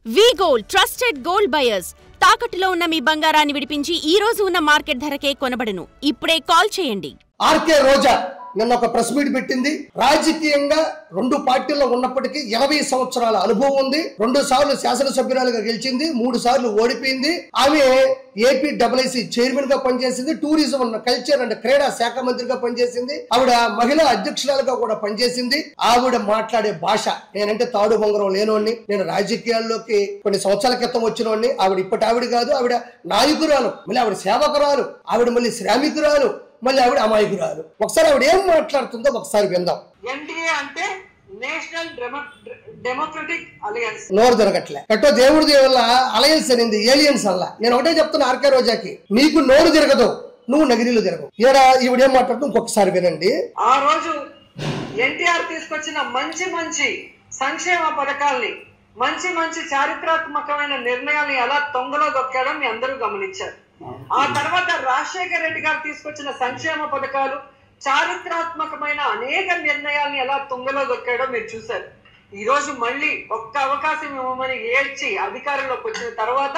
వి gold trusted gold buyers తాకట్టులో ఉన్న మీ బంగారాన్ని విడిపించి ఈ రోజు ఉన్న మార్కెట్ ధరకే కొనబడును. ఇప్పుడే కాల్ చేయండి. ఆర్కే రోజా నిన్న ఒక ప్రెస్ మీట్ పెట్టింది. రాజకీయంగా రెండు పార్టీల్లో ఉన్నప్పటికీ 80 సంవత్సరాల అనుభవం ఉంది. 2 సార్లు శాసనసభ్యురాలుగా గెలిచింది, 3 సార్లు ఓడిపోయింది. ఆమె ఏపీడబ్ల్యూసీ చైర్మన్ గా పనిచేసింది, టూరిజం కల్చర్ అండ్ క్రీడా శాఖ మంత్రిగా పనిచేసింది. ఆవిడ మహిళా అధ్యక్షురాలుగా కూడా పనిచేసింది. ఆవిడ మాట్లాడే భాష, నేనంటే తాడు బొంగరం లేనోడిని, నేను రాజకీయాల్లోకి కొన్ని సంవత్సరాల క్రితం వచ్చినోడిని. ఆవిడ ఇప్పటి ఆవిడ కాదు, ఆవిడ నాయకురాలు, మళ్ళీ ఆవిడ సేవకురాలు, ఆవిడ మళ్ళీ శ్రామికురాలు, మళ్ళీ ఆవిడ అమాయకురాలు. ఒకసారి ఆవిడ ఏం మాట్లాడుతుందో ఒకసారి విందాం. ఎన్డీఏ అంటే నేషనల్ డెమోక్రటిక్ అలయన్స్. నోరు జరగట్లే కట్టో దేవుడి దేవుళ్ళ అలయన్స్ అనింది, ఏలియన్స్ అల్లా. నేను ఒకటే చెప్తున్నా ఆర్కే రోజాకి, నీకు నోరు తిరగదు, నువ్వు నగిరీలు తిరగవు. ఈవిడేం మాట్లాడుతూ ఇంకొకసారి వినండి. ఆ రోజు ఎన్టీఆర్ తీసుకొచ్చిన మంచి మంచి సంక్షేమ పథకాల్ని, మంచి మంచి చారిత్రాత్మకమైన నిర్ణయాల్ని ఎలా తొంగలో దొక్కాడో మీ అందరూ గమనించారు. ఆ తర్వాత రాజశేఖర రెడ్డి గారు తీసుకొచ్చిన సంక్షేమ పథకాలు, చారిత్రాత్మకమైన అనేక నిర్ణయాల్ని ఎలా తుంగలో దొక్కాడో మీరు చూశారు. ఈ రోజు మళ్ళీ ఒక్క అవకాశం ఇవ్వమని ఏడ్చి అధికారంలోకి వచ్చిన తర్వాత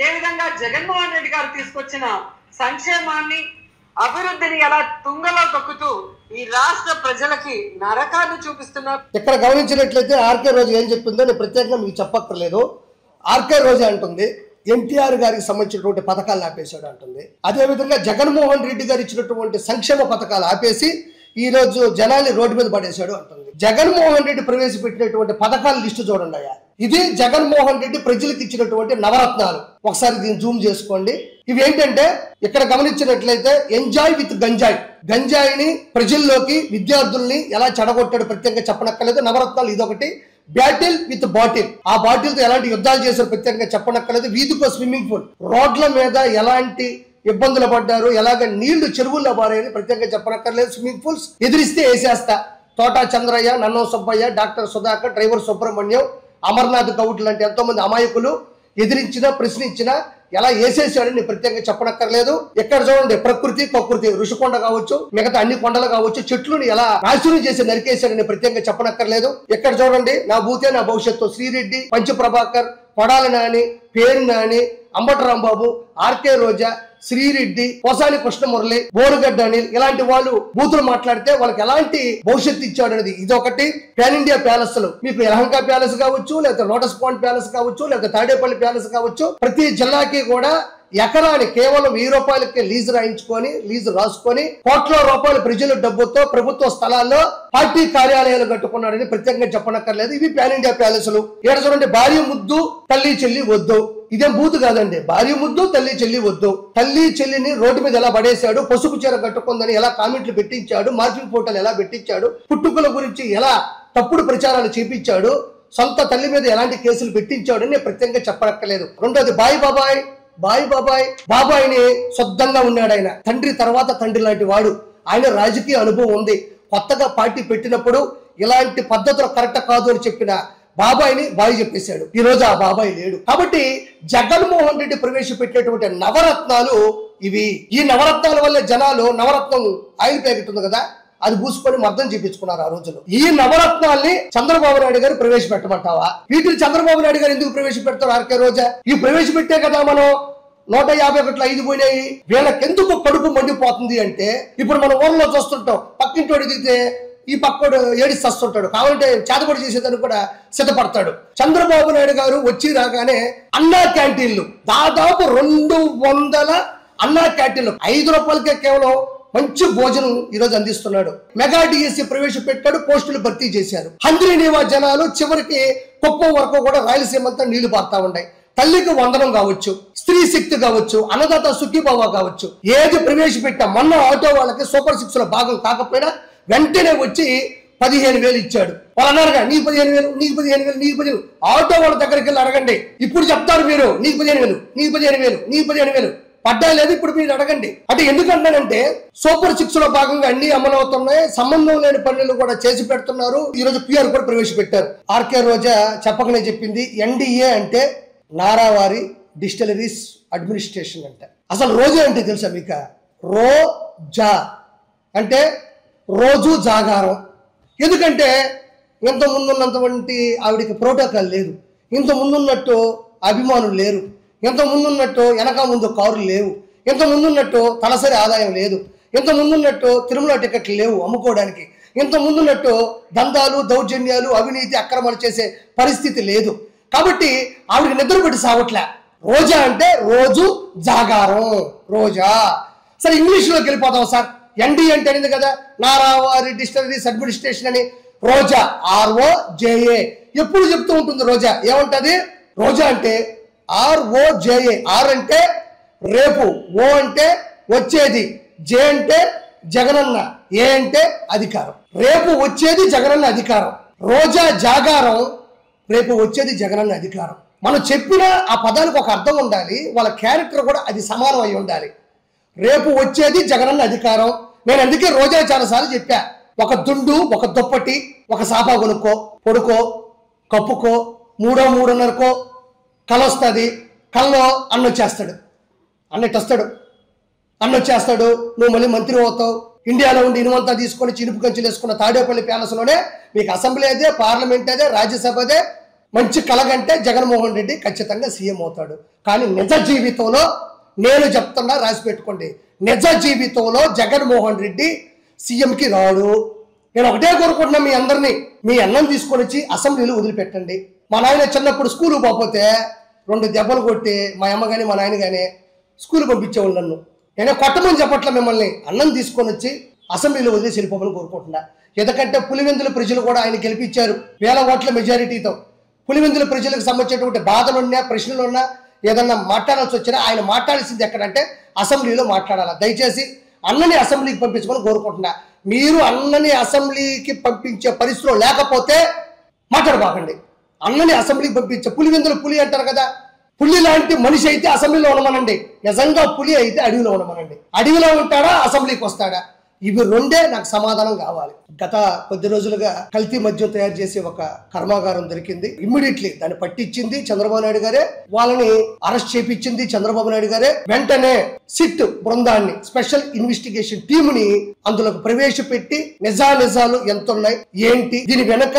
ఏ విధంగా జగన్మోహన్ రెడ్డి గారు తీసుకొచ్చిన సంక్షేమాన్ని, అభివృద్ధిని ఎలా తుంగలో తొక్కుతూ ఈ రాష్ట్ర ప్రజలకి నరకాన్ని చూపిస్తున్నారు. ఇక్కడ గమనించినట్లయితే ఆర్కే రోజు ఏం చెప్పిందో నేను ప్రత్యేకంగా మీకు చెప్పక్కర్లేదు. ఆర్కే రోజు అంటుంది ఎన్టీఆర్ గారికి సంబంధించినటువంటి పథకాలు ఆపేశాడు అంటుంది. అదేవిధంగా జగన్మోహన్ రెడ్డి గారు ఇచ్చినటువంటి సంక్షేమ పథకాలు ఆపేసి ఈ రోజు జనాల్ని రోడ్డు మీద పడేశాడు అంటుంది. జగన్మోహన్ రెడ్డి ప్రవేశపెట్టినటువంటి పథకాల లిస్టు చూడండి అయ్యా. ఇది జగన్మోహన్ రెడ్డి ప్రజలకు ఇచ్చినటువంటి నవరత్నాలు. ఒకసారి దీన్ని జూమ్ చేసుకోండి. ఇవి ఏంటంటే ఇక్కడ గమనించినట్లయితే ఎంజాయ్ విత్ గంజాయి, గంజాయిని ప్రజల్లోకి విద్యార్థుల్ని ఎలా చెడగొట్టాడు ప్రత్యేకంగా చెప్పనక్కర్లేదు. నవరత్నాలు ఇదొకటి. బ్యాటిల్ విత్ బాటిల్, ఆ బాటిల్ తో ఎలాంటి యుద్ధాలు చేశారు ప్రత్యేకంగా చెప్పనక్కర్లేదు. వీధికో స్విమ్మింగ్ పూల్, రోడ్ల మీద ఎలాంటి ఇబ్బందులు పడ్డారు, ఎలాగ నీళ్లు చెరువుల్లో పారాయని ప్రత్యేకంగా చెప్పనక్కర్లేదు. స్విమ్మింగ్ పూల్స్ ఎదిరిస్తే వేసేస్తా. తోటా చంద్రయ్య, నన్నో సుబ్బయ్య, డాక్టర్ సుధాకర్, డ్రైవర్ సుబ్రహ్మణ్యం, అమర్నాథ్ గౌడ్ లాంటి ఎంతో మంది అమాయకులు ఎదిరించినా ప్రశ్నించినా ఎలా వేసేసాడని నేను ప్రత్యేకంగా చెప్పనక్కర్లేదు. ఇక్కడ చూడండి, ప్రకృతి ప్రకృతి, ఋషికొండ కావచ్చు, మిగతా అన్ని కొండలు కావచ్చు, చెట్లుని ఎలా నాశనం చేసి నరికేశాడని ప్రత్యేకంగా చెప్పనక్కర్లేదు. ఇక్కడ చూడండి, నా భూతే నా భవిష్యత్తు, శ్రీరెడ్డి, పంచప్రభాకర్, కొడాలి నాని, పేరు నాని, అంబటి రాంబాబు, ఆర్కే రోజా, శ్రీరెడ్డి, పోసాని కృష్ణమురళి, బోరుగడ్డ అనిల్, ఇలాంటి వాళ్ళు బూతులు మాట్లాడితే వాళ్ళకి ఎలాంటి భవిష్యత్తు ఇచ్చాడు అనేది ఇదొకటి. పాన్ ఇండియా ప్యాలెస్ లు, మీకు యలహంక ప్యాలెస్ కావచ్చు, లేకపోతే లోటస్ పాండ్ ప్యాలెస్ కావచ్చు, లేకపోతే తాడేపల్లి ప్యాలెస్ కావచ్చు, ప్రతి జిల్లాకి కూడా ఎకరాని కేవలం 1000 రూపాయలకి లీజు రాయించుకొని, లీజు రాసుకొని కోట్ల రూపాయల ప్రజల డబ్బుతో ప్రభుత్వ స్థలాల్లో పార్టీ కార్యాలయాలు కట్టుకున్నాడని ప్రత్యేకంగా చెప్పనక్కర్లేదు. ఇవి పాన్ ఇండియా ప్యాలెస్లు. ఇక్కడ చూడండి, భార్య ముద్దు తల్లి చెల్లి వద్దు, ఇదేం బూతు కాదండి. భార్య ముద్దు తల్లి చెల్లి వద్దు. తల్లి చెల్లిని రోడ్డు మీద ఎలా పడేశాడు, పసుపు చీర కట్టుకుందని ఎలా కామెంట్లు పెట్టించాడు, మార్పింగ్ ఫోటోలు ఎలా పెట్టించాడు, పుట్టుకల గురించి ఎలా తప్పుడు ప్రచారాలు చేపించాడు, సొంత తల్లి మీద ఎలాంటి కేసులు పెట్టించాడు అని ప్రత్యేకంగా చెప్పనక్కర్లేదు. రెండోది బాయ్ బాబాయ్, బాయ్ బాబాయ్, బాబాయిని శుద్ధంగా ఉన్నాడు ఆయన. తండ్రి తర్వాత తండ్రి లాంటి వాడు. ఆయన రాజకీయ అనుభవం ఉంది. కొత్తగా పార్టీ పెట్టినప్పుడు ఇలాంటి పద్ధతులు కరెక్ట్ కాదు అని చెప్పిన బాబాయిని బాయ్ చెప్పేశాడు. ఈ రోజు ఆ బాబాయ్ లేడు. కాబట్టి జగన్మోహన్ రెడ్డి ప్రవేశపెట్టేటువంటి నవరత్నాలు ఇవి. ఈ నవరత్నాల వల్ల జనాలు నవరత్నం ఆయిల్ ప్యాకెట్ ఉంది కదా, అది పూసుకొని మర్దం చేపించుకున్నారు ఆ రోజులు. ఈ నవరత్నాల్ని చంద్రబాబు నాయుడు గారు ప్రవేశపెట్టమంటావా? వీటిని చంద్రబాబు నాయుడు గారు ఎందుకు ప్రవేశపెడతారు ఆర్కే రోజా? ఈ ప్రవేశపెట్టే కదా మనం 151 5 పోయినాయి. వీళ్ళకెందుకు కడుపు మండిపోతుంది అంటే, ఇప్పుడు మన ఊర్లో చూస్తుంటాం, పక్కింటోడు దిగితే ఈ పక్కోడు ఏడిసి వస్తుంటాడు, కావాలంటే చేతబడి చేసేదాన్ని కూడా సిద్ధపడతాడు. చంద్రబాబు నాయుడు గారు వచ్చి రాగానే అన్నా క్యాంటీన్లు, దాదాపు 200 అన్నా క్యాంటీన్లు 5 రూపాయలకే కేవలం మంచి భోజనం ఈ రోజు అందిస్తున్నాడు. మెగా డిఎస్సి ప్రవేశపెట్టాడు, పోస్టులు భర్తీ చేశారు. హంద్రీనీవా జనాలు చివరికి కుప్పం వరకు కూడా రాయలసీమ అంతా నీళ్లు పారుతా ఉన్నాయి. తల్లికి వందనం కావచ్చు, స్త్రీ శక్తి కావచ్చు, అన్నదాత సుఖీభావ కావచ్చు, ఏది ప్రవేశపెట్టా. మొన్న ఆటో వాళ్ళకి సూపర్ 6 లో భాగం కాకపోయినా వెంటనే వచ్చి 15,000 ఇచ్చాడు. వాళ్ళు అన్నారుగా, నీకు 15,000, నీకు 15,000, నీకు 15,000. ఆటో వాళ్ళ దగ్గరికి వెళ్ళి అడగండి, ఇప్పుడు చెప్తారు మీరు, నీకు 15,000, నీకు 15,000, నీకు 15,000 పడ్డా లేదు. ఇప్పుడు మీరు అడగండి. అంటే ఎందుకంటానంటే సూపర్ 6 లో భాగంగా అన్ని అమలవుతున్నాయి. సంబంధం లేని పనులు కూడా చేసి పెడుతున్నారు. ఈ రోజు పిఆర్ కూడా ప్రవేశపెట్టారు. ఆర్కే రోజా చెప్పకనే చెప్పింది, ఎన్డీఏ అంటే నారావారి డిస్టిలరీస్ అడ్మినిస్ట్రేషన్ అంట. అసలు రోజా అంటే తెలుసా మీకు? రోజా అంటే రోజు జాగారం. ఎందుకంటే ఇంత ముందున్నటువంటి ఆవిడికి ప్రోటోకాల్ లేదు. ఇంత ముందున్నట్టు అభిమానులు లేరు, ఇంత ముందున్నట్టు వెనక ముందు కారులు లేవు, ఇంత ముందున్నట్టు తలసరి ఆదాయం లేదు, ఇంత ముందున్నట్టు తిరుమల టికెట్లు లేవు అమ్ముకోవడానికి, ఇంత ముందున్నట్టు దందాలు దౌర్జన్యాలు అవినీతి అక్రమాలు చేసే పరిస్థితి లేదు. కాబట్టి ఆవిడకి నిద్రపెట్టి సావట్లే. రోజా అంటే రోజు జాగారం, రోజా. సరే ఇంగ్లీష్లోకి వెళ్ళిపోతాం సార్. ఎన్డి అంటే అనేది కదా, నారావారి డిస్టరీస్ అడ్మినిస్ట్రేషన్ అని. రోజా ROJA ఎప్పుడు చెప్తూ ఉంటుంది. రోజా ఏమంటది? రోజా అంటే ROJA. ఆర్ అంటే రేపు, ఓ అంటే వచ్చేది, జే అంటే జగనన్న, ఏ అంటే అధికారం. రేపు వచ్చేది జగనన్న అధికారం. రోజా జాగారం, రేపు వచ్చేది జగనన్న అధికారం. మనం చెప్పిన ఆ పదానికి ఒక అర్థం ఉండాలి, వాళ్ళ క్యారెక్టర్ కూడా అది సమానం అయి ఉండాలి. రేపు వచ్చేది జగనన్న అధికారం. నేను అందుకే రోజా చాలాసార్లు చెప్పా, ఒక దుండు, ఒక దుప్పటి, ఒక సాపా కొనుక్కో, పొడుకో, కప్పుకో, 3:30కో కలొస్తుంది. కల్లో అన్నొచ్చేస్తాడు, అన్నొచ్చేస్తాడు. నువ్వు మళ్ళీ మంత్రి అవుతావు. ఇండియాలో ఉండి ఇనుమంతా తీసుకొని చినుపు కంచెలు వేసుకున్న తాడేపల్లి ప్యాలెస్లోనే మీకు అసెంబ్లీ అదే, పార్లమెంట్ అదే, రాజ్యసభ అదే. మంచి కలగంటే జగన్మోహన్ రెడ్డి ఖచ్చితంగా సీఎం అవుతాడు. కానీ నిజ జీవితంలో నేను చెప్తున్నా, రాసి పెట్టుకోండి, నిజ జీవితంలో జగన్మోహన్ రెడ్డి సీఎంకి రాడు. నేను ఒకటే కోరుకుంటున్నా, మీ అందరినీ, మీ అన్నం తీసుకొని వచ్చి అసెంబ్లీలో వదిలిపెట్టండి. మా నాయన చిన్నప్పుడు స్కూలు పోతే 2 దెబ్బలు కొట్టి మా అమ్మ కానీ మా నాయన కానీ స్కూల్ పంపించేవాళ్ళు నన్ను. నేనే కొట్టమని చెప్పట్ల మిమ్మల్ని, అన్నం తీసుకొని వచ్చి అసెంబ్లీలో వదిలేసి వెళ్ళిపోమని కోరుకుంటున్నా. ఎందుకంటే పులివెందుల ప్రజలు కూడా ఆయన గెలిపించారు 1000 ఓట్ల మెజారిటీతో. పులివెందుల ప్రజలకు సంబంధించినటువంటి బాధలున్నా, ప్రశ్నలున్నా, ఏదన్నా మాట్లాడాల్సి వచ్చినా ఆయన మాట్లాడాల్సింది ఎక్కడంటే అసెంబ్లీలో మాట్లాడాలి. దయచేసి అన్నని అసెంబ్లీకి పంపించమని కోరుకుంటున్నా. మీరు అన్నని అసెంబ్లీకి పంపించే పరిస్థితిలో లేకపోతే మాట్లాడబాకండి. అన్నని అసెంబ్లీకి పంపించే, పులివెందుల పులి అంటారు కదా, పులి లాంటి మనిషి అయితే అసెంబ్లీలో ఉండమనండి. నిజంగా పులి అయితే అడవిలో ఉండమనండి. అడవిలో ఉంటాడా, అసెంబ్లీకి వస్తాడా? ఇవి రెండే నాకు సమాధానం కావాలి. గత కొద్ది రోజులుగా కల్తీ మద్యం తయారు చేసే ఒక కర్మాగారం దొరికింది. ఇమ్మీడియట్లీ దాన్ని పట్టించింది చంద్రబాబు నాయుడు గారే, వాళ్ళని అరెస్ట్ చేపించింది చంద్రబాబు నాయుడు గారే. వెంటనే సిట్ బృందాన్ని, స్పెషల్ ఇన్వెస్టిగేషన్ టీమ్ ని అందులోకి ప్రవేశపెట్టి నిజాలు ఎంత ఉన్నాయి, ఏంటి, దీని వెనక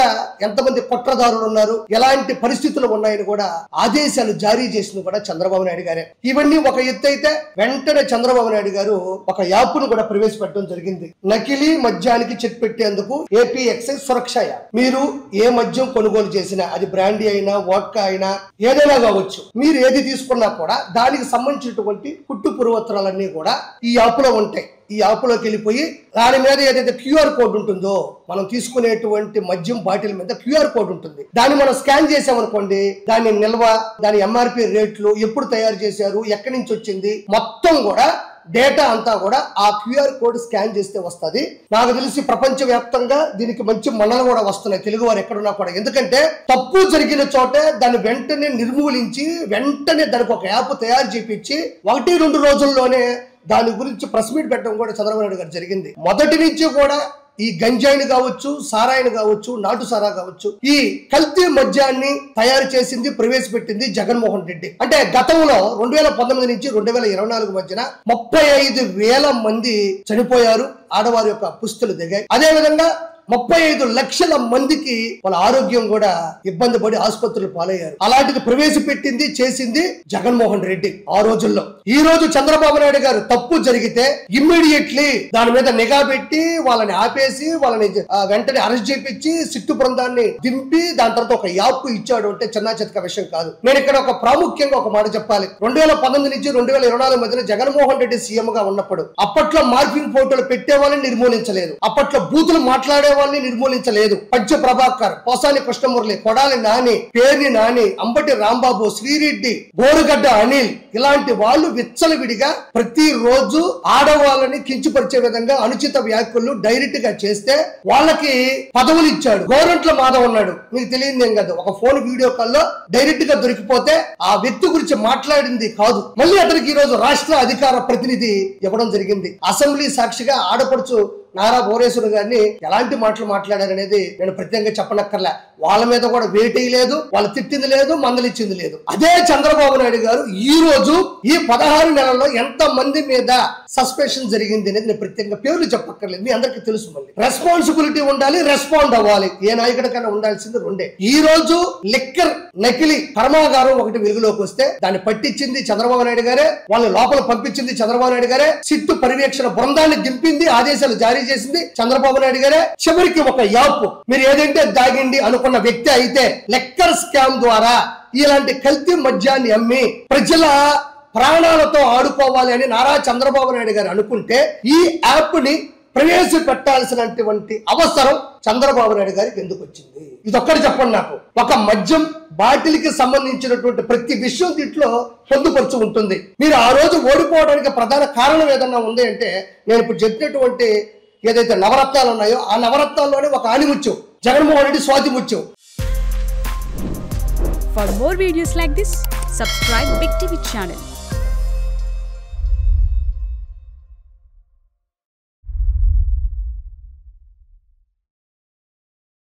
ఎంతమంది కుట్రదారులు ఉన్నారు, ఎలాంటి పరిస్థితులు ఉన్నాయని కూడా ఆదేశాలు జారీ చేసింది కూడా చంద్రబాబు నాయుడు గారే. ఇవన్నీ ఒక ఎత్తు అయితే, వెంటనే చంద్రబాబు నాయుడు గారు ఒక యాప్ ను కూడా ప్రవేశపెట్టడం జరిగింది. నకిలీ మద్యానికి చెక్ పెట్టేందుకు ఏపీ ఎక్సైజ్ సురక్ష యాప్. మీరు ఏ మద్యం కొనుగోలు చేసినా, అది బ్రాండీ అయినా, వోడ్కా అయినా, ఏదైనా కావచ్చు, మీరు ఏది తీసుకున్నా కూడా దానికి సంబంధించినటువంటి పుట్టు పూర్వత్రాలన్నీ కూడా ఈ యాప్ లో ఉంటాయి. ఈ యాప్ లోకి వెళ్ళిపోయి దాని మీద ఏదైతే QR కోడ్ ఉంటుందో, మనం తీసుకునేటువంటి మద్యం బాటిల్ మీద QR కోడ్ ఉంటుంది. దాన్ని మనం స్కాన్ చేసామనుకోండి, దాని నిల్వ, దాని MRP రేట్లు, ఎప్పుడు తయారు చేశారు, ఎక్కడి నుంచి వచ్చింది, మొత్తం కూడా డేటా అంతా కూడా ఆ QR కోడ్ స్కాన్ చేస్తే వస్తుంది. నాకు తెలిసి ప్రపంచ వ్యాప్తంగా దీనికి మంచి మన్నలు కూడా వస్తున్నాయి, తెలుగు వారు ఎక్కడున్నా కూడా. ఎందుకంటే తప్పు జరిగిన చోటే దాన్ని వెంటనే నిర్మూలించి, వెంటనే దానికి ఒక యాప్ తయారు చేపించి 1-2 రోజుల్లోనే దాని గురించి ప్రెస్ మీట్ పెట్టడం కూడా చంద్రబాబు నాయుడు గారు జరిగింది. మొదటి నుంచి కూడా ఈ గంజాయిని కావచ్చు, సారాయిని కావచ్చు, నాటు సారా కావచ్చు, ఈ కల్తీ మద్యాన్ని తయారు చేసింది, ప్రవేశపెట్టింది జగన్మోహన్ రెడ్డి. అంటే గతంలో 2019 నుంచి 2024 మధ్యన 35,000 మంది చనిపోయారు, ఆడవారి యొక్క పుస్తులు దిగాయి. అదే విధంగా 35 లక్షల మందికి వాళ్ళ ఆరోగ్యం కూడా ఇబ్బంది పడి ఆసుపత్రులు పాలయ్యారు. అలాంటిది ప్రవేశపెట్టింది, చేసింది జగన్మోహన్ రెడ్డి ఆ రోజుల్లో. ఈ రోజు చంద్రబాబు నాయుడు గారు తప్పు జరిగితే ఇమ్మీడియట్లీ దాని మీద నిఘా పెట్టి, వాళ్ళని ఆపేసి, వాళ్ళని వెంటనే అరెస్ట్ చేపించి, సిట్టు బృందాన్ని దింపి, దాని తర్వాత ఒక యాప్ ఇచ్చాడు అంటే చిన్న చితక విషయం కాదు. నేను ఇక్కడ ఒక ప్రాముఖ్యంగా ఒక మాట చెప్పాలి. 2019 నుంచి 2024 మధ్యన జగన్మోహన్ రెడ్డి సీఎం గా ఉన్నప్పుడు అప్పట్లో మార్పింగ్ ఫోటోలు పెట్టే వాళ్ళని నిర్మూలించలేదు, అప్పట్లో బూతులు మాట్లాడే వాళ్ళని నిర్మూలించలేదు. పంచ ప్రభాకర్, పోసాని కృష్ణమురళి, కొడాలి నాని, పేర్ని నాని, అంబటి రాంబాబు, శ్రీరెడ్డి, బోరుగడ్డ అనిల్, ఇలాంటి వాళ్ళు విచ్చలవిడిగా ప్రతిరోజు ఆడవాళ్ళని కించపరిచే విధంగా అనుచిత వ్యాఖ్యలు డైరెక్ట్ గా చేస్తే వాళ్ళకి పదవులు ఇచ్చాడు. గవర్నమెంట్ మాధవ్ ఉన్నాడు, మీకు తెలియదు ఏం కాదు, ఒక ఫోన్ వీడియో కాల్లో డైరెక్ట్ గా దొరికిపోతే ఆ వ్యక్తి గురించి మాట్లాడింది కాదు, మళ్ళీ అతనికి ఈ రోజు రాష్ట్ర అధికార ప్రతినిధి ఇవ్వడం జరిగింది. అసెంబ్లీ సాక్షిగా ఆడపడుచు నారా భువనేశ్వర్ గారిని ఎలాంటి మాటలు మాట్లాడారనేది నేను ప్రత్యేకంగా చెప్పనక్కర్లే. వాళ్ళ మీద కూడా వేటేయలేదు, వాళ్ళు తిట్టింది లేదు, మందలిచ్చింది లేదు. అదే చంద్రబాబు నాయుడు గారు ఈ రోజు ఈ 16 నెలల్లో ఎంత మంది మీద సస్పెన్షన్ జరిగింది అనేది నేను ప్రత్యేకంగా పేర్లు చెప్పక్కర్లేదు, మీ అందరికీ తెలుసు. మళ్ళీ రెస్పాన్సిబిలిటీ ఉండాలి, రెస్పాండ్ అవ్వాలి. ఏ నాయకుడికైనా ఉండాల్సింది రెండే. ఈ రోజు లిక్కర్ నకిలీ కర్మాగారం ఒకటి వెలుగులోకి వస్తే దాన్ని పట్టించింది చంద్రబాబు నాయుడు గారే, వాళ్ళు లోపల పంపించింది చంద్రబాబు నాయుడు గారే, సిట్టు పర్యవేక్షణ బృందాన్ని దింపింది, ఆదేశాలు జారీ చేసింది చంద్రబాబు నాయుడు గారే. చివరికి ఒక యాప్ మీరు ఏదంటే దాగిండి అనుకున్న వ్యక్తి అయితే లిక్కర్ స్కామ్ ద్వారా ఇలాంటి కల్తీ మద్యాన్ని అమ్మి ప్రజల ప్రాణాలతో ఆడుకోవాలి అని నారా చంద్రబాబు నాయుడు గారు అనుకుంటే ఈ యాప్ ని ప్రవేశపెట్టాల్సినటువంటి అవసరం చంద్రబాబు నాయుడు గారికి ఎందుకు వచ్చింది? ఇదొక్కటి చెప్పండి నాకు. ఒక మద్యం బాటిల్కి సంబంధించినటువంటి ప్రతి విషయం దీంట్లో పొందుపరుచు ఉంటుంది. మీరు ఆ రోజు ఓడిపోవడానికి ప్రధాన కారణం ఏదన్నా ఉంది అంటే నేను ఇప్పుడు చెప్పినటువంటి ఏదైతే నవరత్నాలు ఉన్నాయో ఆ నవరత్నాల్లోనే ఒక ఆణిముత్యం Jaganmohan Reddy Swathi Muthyam. For more videos like this, subscribe Big TV channel.